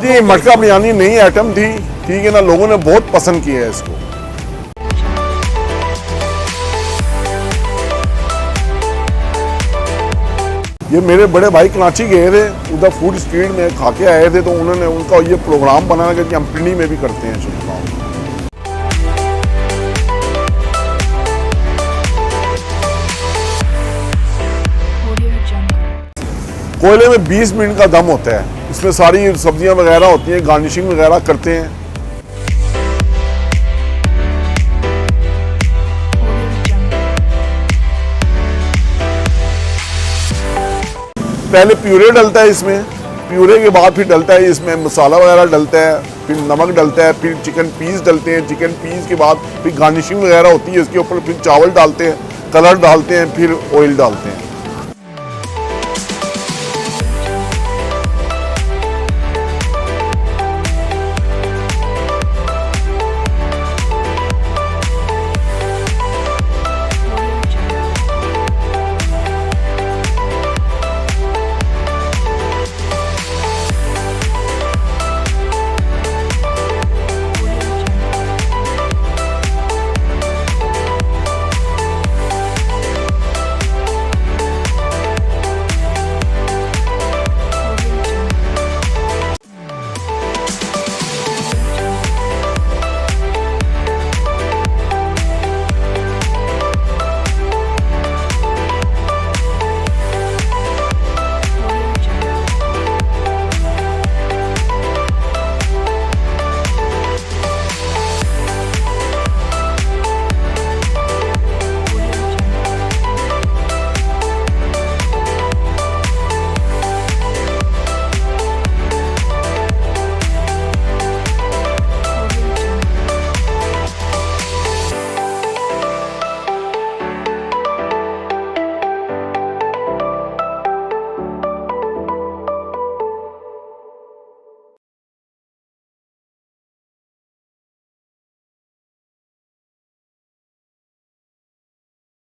आज ये मटका बिरयानी नई आइटम थी, ठीक है ना, लोगों ने बहुत पसंद किया है इसको। ये मेरे बड़े भाई कराची गए थे, उधर फूड स्ट्रीट में खा के आए थे, तो उन्होंने उनका ये प्रोग्राम बनाया कि हम पिंडी में भी करते हैं शुरू। कोयले में 20 मिनट का दम होता है, इसमें सारी सब्जियां वगैरह होती हैं, गार्निशिंग वगैरह करते हैं। पहले प्यूरे डलता है इसमें, प्यूरे के बाद फिर डलता है इसमें मसाला वगैरह डलता है, फिर नमक डलता है, फिर चिकन पीस डलते हैं, चिकन पीस के बाद फिर गार्निशिंग वगैरह होती है, इसके ऊपर फिर चावल डालते हैं, कलर डालते हैं, फिर ऑयल डालते हैं।